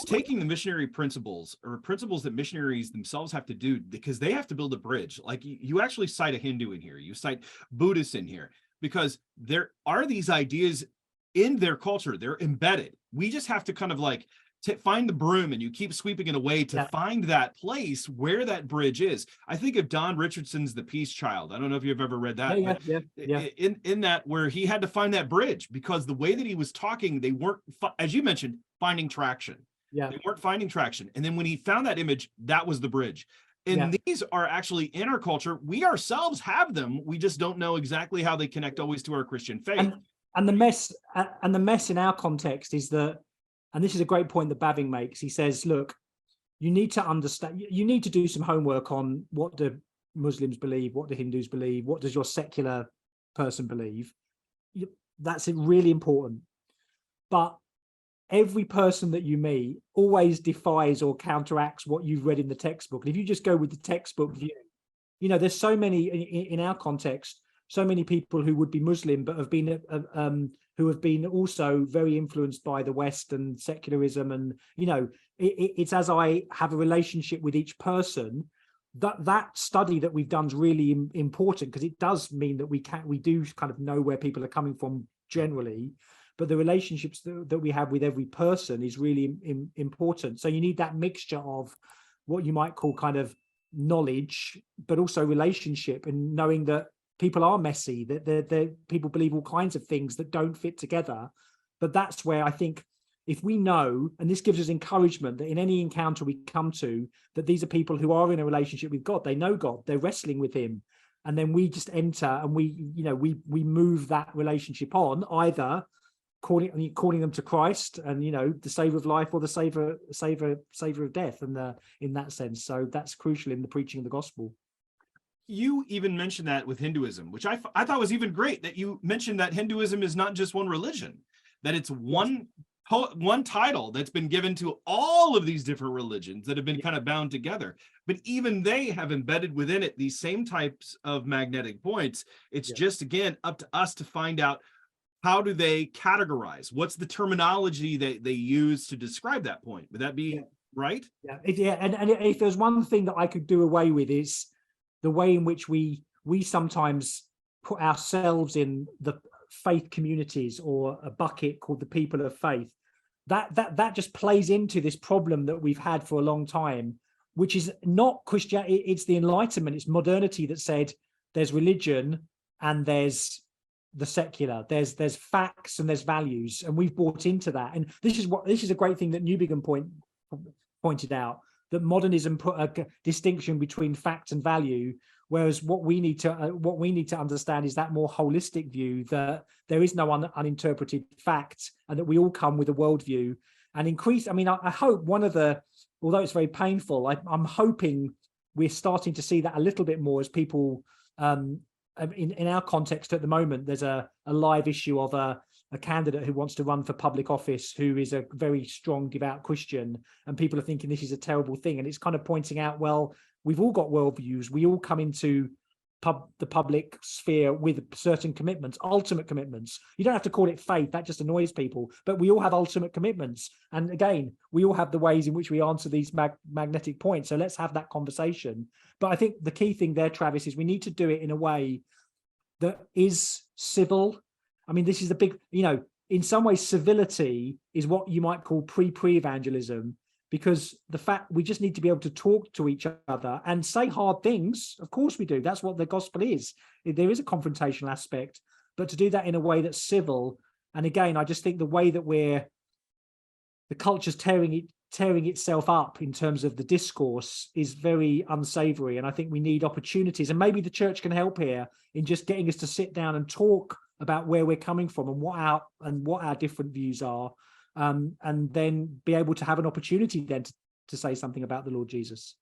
is taking the missionary principles or principles that missionaries themselves have to do, because they have to build a bridge. Like you actually cite a Hindu in here, you cite Buddhists in here, because there are these ideas in their culture, they're embedded. We just have to kind of like find the broom, and you keep sweeping it away to find that place where that bridge is. I think of Don Richardson's The Peace Child. I don't know if you've ever read that. In that, where he had to find that bridge because the way that he was talking, they weren't, as you mentioned, finding traction. They weren't finding traction. And then when he found that image, that was the bridge. And these are actually in our culture. We ourselves have them. We just don't know exactly how they connect always to our Christian faith. And the mess in our context is that, and this is a great point that Bavinck makes. He says, look, you need to understand, you need to do some homework on what do Muslims believe, what do Hindus believe, what does your secular person believe. That's really important. But every person that you meet always defies or counteracts what you've read in the textbook. And if you just go with the textbook view, there's so many in our context, so many people who would be Muslim, but have been who have been also very influenced by the West and secularism. And, it's as I have a relationship with each person, that study that we've done is really important, because it does mean that we do kind of know where people are coming from generally, but the relationships that we have with every person is really important. So you need that mixture of what you might call kind of knowledge, but also relationship, and knowing that people are messy, that people believe all kinds of things that don't fit together. But that's where I think, if we know, and this gives us encouragement, that in any encounter we come to, that these are people who are in a relationship with God, they know God, they're wrestling with him, and then we just enter and we move that relationship on, either calling them to Christ and the savior of life, or the savior of death, and in that sense. So that's crucial in the preaching of the gospel. You even mentioned that with Hinduism, which I thought was even great, that you mentioned that Hinduism is not just one religion, that it's one title that's been given to all of these different religions that have been kind of bound together. But even they have embedded within it these same types of magnetic points. It's just, again, up to us to find out, how do they categorize? What's the terminology that they use to describe that point? Would that be right? And if there's one thing that I could do away with, is the way in which we sometimes put ourselves in the faith communities, or a bucket called the people of faith. That just plays into this problem that we've had for a long time, which is not Christianity. It's the Enlightenment, it's modernity that said there's religion and there's the secular, there's facts and there's values, and we've bought into that. And this is a great thing that Newbigin pointed out, that modernism put a distinction between fact and value, whereas what we need to understand is that more holistic view, that there is no uninterpreted fact, and that we all come with a worldview. And I hope although it's very painful, I'm hoping we're starting to see that a little bit more, as people in our context at the moment. There's a live issue of a candidate who wants to run for public office, who is a very strong, devout Christian, and people are thinking this is a terrible thing. And it's kind of pointing out, well, we've all got worldviews. We all come into the public sphere with certain commitments, ultimate commitments. You don't have to call it faith, that just annoys people, but we all have ultimate commitments. And again, we all have the ways in which we answer these magnetic points. So let's have that conversation. But I think the key thing there, Travis, is we need to do it in a way that is civil. I mean, this is the big, in some ways, civility is what you might call pre-evangelism, because the fact we just need to be able to talk to each other and say hard things. Of course we do. That's what the gospel is. There is a confrontational aspect, but to do that in a way that's civil. And again, I just think the way that the culture's tearing itself up in terms of the discourse is very unsavory. And I think we need opportunities, and maybe the church can help here in just getting us to sit down and talk about where we're coming from and what our different views are, and then be able to have an opportunity then to say something about the Lord Jesus.